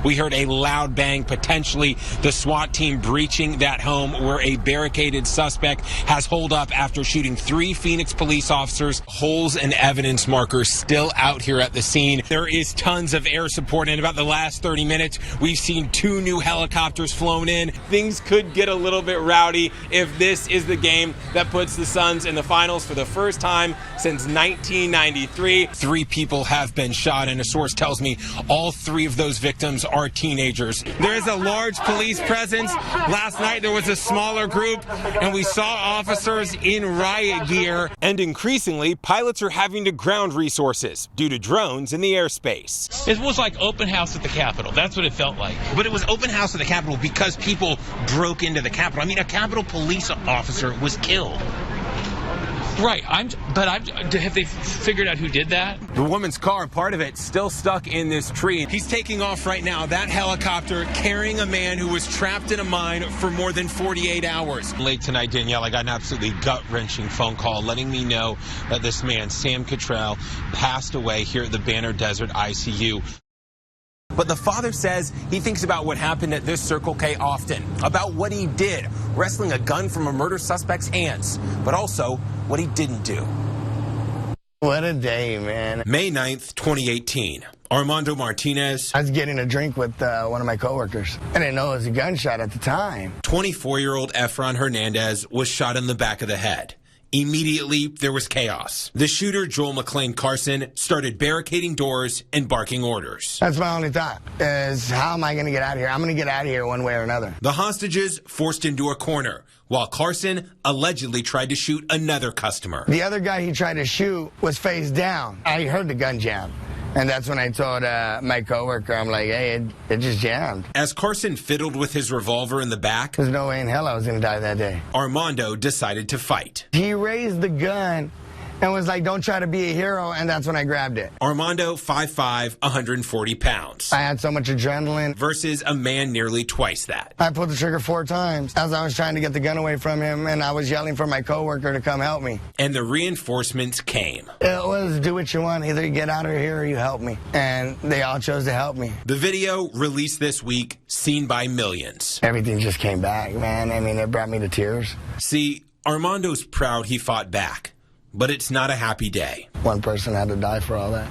we heard a loud bang, potentially the SWAT team breaching that home where a barricaded suspect has holed up after shooting 3 Phoenix police officers. Holes and evidence markers still out here at the scene. There is tons of air support. In about the last 30 minutes, we've seen 2 new helicopters flown in. Things could get a little bit rowdy if this is the game that puts the Suns in the finals for the first time since 1993. 3 people have been shot, and a source tells me all 3 of those victims are teenagers. There is a large police presence. Last night there was a smaller group, and we saw officers in riot gear. And increasingly, pilots are having to ground resources due to drones in the airspace. It was like open house at the Capitol. That's what it felt like. But it was open house at the Capitol because people broke into the Capitol. I mean, a Capitol police officer was killed. Right, have they figured out who did that? The woman's car, part of it, still stuck in this tree. He's taking off right now, that helicopter, carrying a man who was trapped in a mine for more than 48 hours. Late tonight, Danielle, I got an absolutely gut-wrenching phone call letting me know that this man, Sam Cottrell, passed away here at the Banner Desert ICU. But the father says he thinks about what happened at this Circle K often, about what he did, wresting a gun from a murder suspect's hands, but also what he didn't do. What a day, man. May 9th, 2018. Armando Martinez. I was getting a drink with one of my coworkers. I didn't know it was a gunshot at the time. 24-year-old Efron Hernandez was shot in the back of the head. Immediately, there was chaos. The shooter, Joel McClain Carson, started barricading doors and barking orders. That's my only thought, is how am I going to get out of here? I'm going to get out of here one way or another. The hostages forced into a corner, while Carson allegedly tried to shoot another customer. The other guy he tried to shoot was face down. I heard the gun jam. And that's when I told my coworker, I'm like, hey, it just jammed. As Carson fiddled with his revolver in the back, there's no way in hell I was going to die that day. Armando decided to fight. He raised the gun and was like, don't try to be a hero, and that's when I grabbed it. Armando, 5'5", 140 pounds. I had so much adrenaline. Versus a man nearly twice that. I pulled the trigger 4 times as I was trying to get the gun away from him, and I was yelling for my coworker to come help me. And the reinforcements came. It was do what you want. Either you get out of here or you help me. And they all chose to help me. The video, released this week, seen by millions. Everything just came back, man. I mean, it brought me to tears. See, Armando's proud he fought back. But it's not a happy day. One person had to die for all that.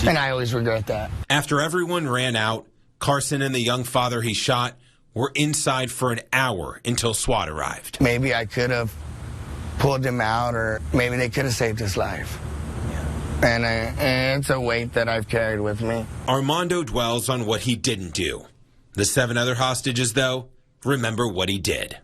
And I always regret that. After everyone ran out, Carson and the young father he shot were inside for an hour until SWAT arrived. Maybe I could have pulled him out, or maybe they could have saved his life. And it's a weight that I've carried with me. Armando dwells on what he didn't do. The 7 other hostages, though, remember what he did.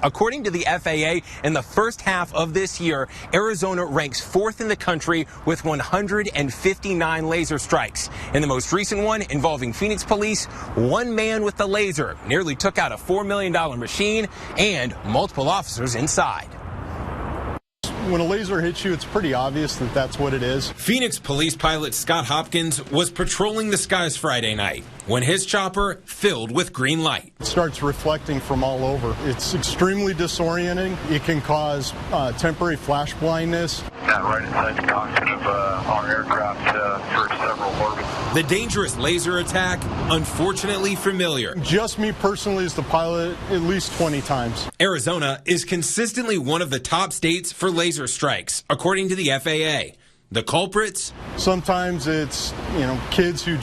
According to the FAA, in the first half of this year, Arizona ranks 4th in the country with 159 laser strikes. In the most recent one, involving Phoenix police, one man with the laser nearly took out a $4 million machine and multiple officers inside. When a laser hits you, it's pretty obvious that that's what it is. Phoenix police pilot Scott Hopkins was patrolling the skies Friday night when his chopper filled with green light. It starts reflecting from all over. It's extremely disorienting. It can cause temporary flash blindness. Got right inside the cockpit of our aircraft for several orbits. The dangerous laser attack, unfortunately familiar. Just me personally as the pilot, at least 20 times. Arizona is consistently one of the top states for laser strikes, according to the FAA. The culprits? Sometimes it's, kids who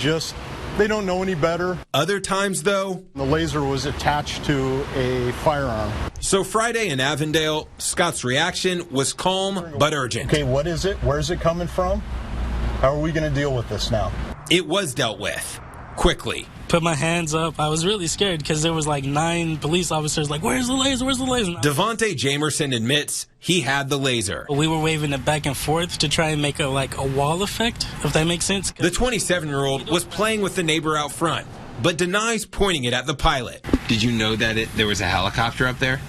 they don't know any better. Other times, though, the laser was attached to a firearm. So Friday in Avondale, Scott's reaction was calm but urgent. Okay, what is it? Where's it coming from? How are we going to deal with this now? It was dealt with quickly. Put my hands up. I was really scared because there was like 9 police officers like, where's the laser? Where's the laser? Devontae Jamerson admits he had the laser. We were waving it back and forth to try and make a wall effect, if that makes sense. The 27-year-old was playing with the neighbor out front, but denies pointing it at the pilot. Did you know that there was a helicopter up there?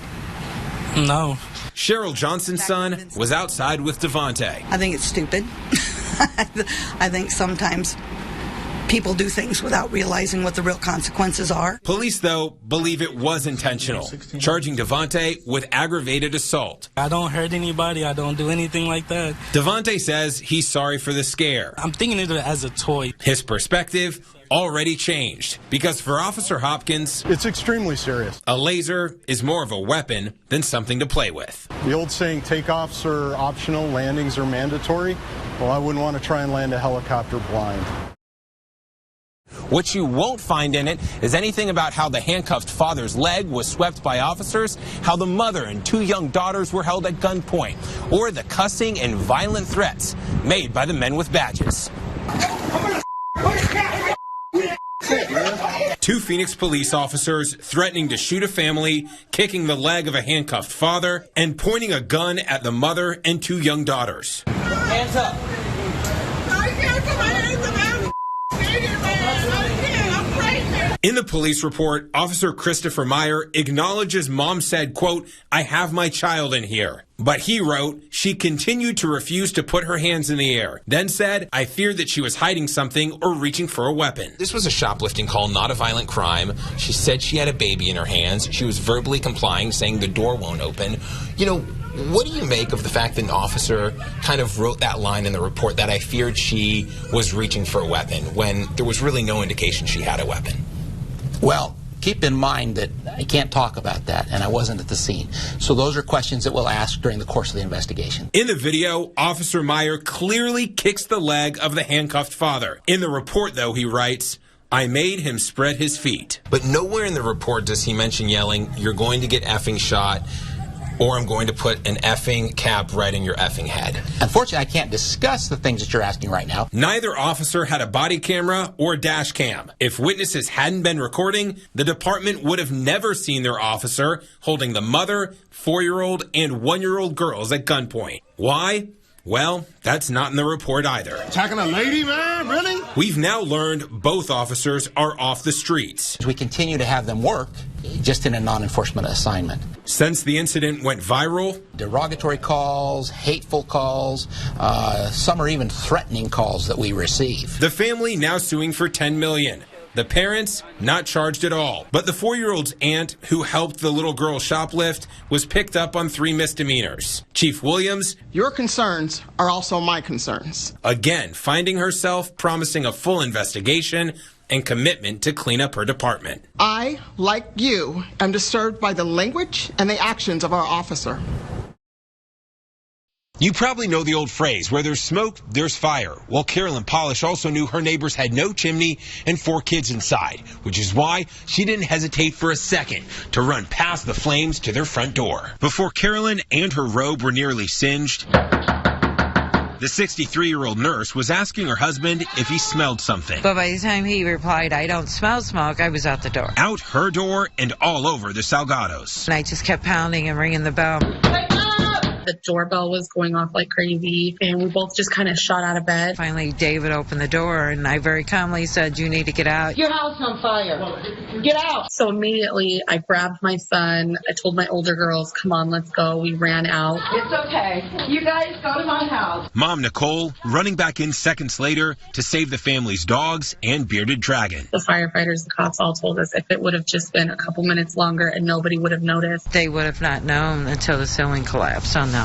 No. Cheryl Johnson's son was outside with Devontae. I think it's stupid. I think sometimes people do things without realizing what the real consequences are. Police, though, believe it was intentional, charging Devontae with aggravated assault. I don't hurt anybody. I don't do anything like that. Devontae says he's sorry for the scare. I'm thinking of it as a toy. His perspective already changed, because for Officer Hopkins, It's extremely serious. a laser is more of a weapon than something to play with. The old saying, takeoffs are optional, landings are mandatory. Well, I wouldn't want to try and land a helicopter blind. What you won't find in it is anything about how the handcuffed father's leg was swept by officers, how the mother and 2 young daughters were held at gunpoint, or the cussing and violent threats made by the men with badges. 2 Phoenix police officers threatening to shoot a family, kicking the leg of a handcuffed father, and pointing a gun at the mother and 2 young daughters. Hands up. I can't put my hands up. In the police report, Officer Christopher Meyer acknowledges mom said, quote, "I have my child in here." But he wrote, she continued to refuse to put her hands in the air, then said, "I feared that she was hiding something or reaching for a weapon." This was a shoplifting call, not a violent crime. She said she had a baby in her hands. She was verbally complying, saying the door won't open. You know, what do you make of the fact that an officer kind of wrote that line in the report that I feared she was reaching for a weapon when there was really no indication she had a weapon? Well, keep in mind that I can't talk about that, and I wasn't at the scene. So those are questions that we'll ask during the course of the investigation. In the video, Officer Meyer clearly kicks the leg of the handcuffed father. In the report, though, he writes, "I made him spread his feet." But nowhere in the report does he mention yelling, "You're going to get effing shot," or "I'm going to put an effing cap right in your effing head." Unfortunately, I can't discuss the things that you're asking right now. Neither officer had a body camera or dash cam. If witnesses hadn't been recording, the department would have never seen their officer holding the mother, 4-year-old, and 1-year-old girls at gunpoint. Why? Well, that's not in the report either. Attacking a lady, man? Really? We've now learned both officers are off the streets. We continue to have them work, just in a non-enforcement assignment. Since the incident went viral, derogatory calls, hateful calls, some are even threatening calls that we receive. The family now suing for $10 million. The parents not charged at all. But the 4-year-old's aunt, who helped the little girl shoplift, was picked up on 3 misdemeanors. Chief Williams, your concerns are also my concerns. Again, finding herself promising a full investigation and commitment to clean up her department. I, like you, am disturbed by the language and the actions of our officer. You probably know the old phrase, where there's smoke, there's fire. Well, Carolyn Polish also knew her neighbors had no chimney and 4 kids inside, which is why she didn't hesitate for a second to run past the flames to their front door. Before Carolyn and her robe were nearly singed, the 63-year-old nurse was asking her husband if he smelled something. But by the time he replied, "I don't smell smoke," I was out the door. Out her door and all over the Salgados. And I just kept pounding and ringing the bell. The doorbell was going off like crazy, and we both just kind of shot out of bed. Finally, David opened the door, and I very calmly said, "You need to get out. Your house on fire. Get out." So immediately, I grabbed my son. I told my older girls, "Come on, let's go." We ran out. It's okay. You guys go to my house. Mom Nicole running back in seconds later to save the family's dogs and bearded dragon. The firefighters, the cops all told us if it would have just been a couple minutes longer and nobody would have noticed. They would have not known until the ceiling collapsed on them.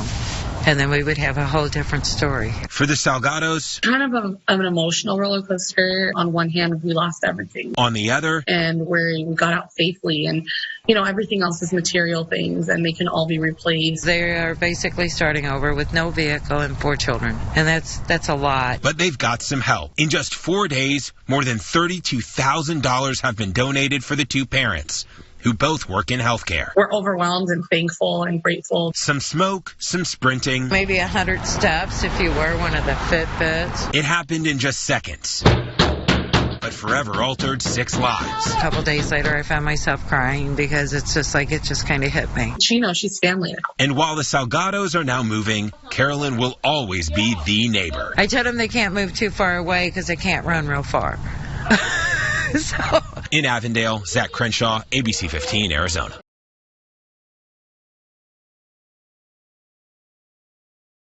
And then we would have a whole different story. For the Salgados, kind of an emotional roller coaster. On one hand, we lost everything. On the other, and we got out safely, and you know, everything else is material things, and they can all be replaced. They are basically starting over with no vehicle and 4 children, and that's a lot. But they've got some help. In just 4 days, more than $32,000 have been donated for the 2 parents, who both work in healthcare. We're overwhelmed and thankful and grateful. Some smoke, some sprinting. Maybe 100 steps if you were one of the Fitbits. It happened in just seconds, but forever altered 6 lives. A couple days later, I found myself crying because it's just like it just kind of hit me. She knows she's family now. And while the Salgados are now moving, Carolyn will always be the neighbor. I told them they can't move too far away because they can't run real far. So. In Avondale, Zach Crenshaw, ABC 15, Arizona.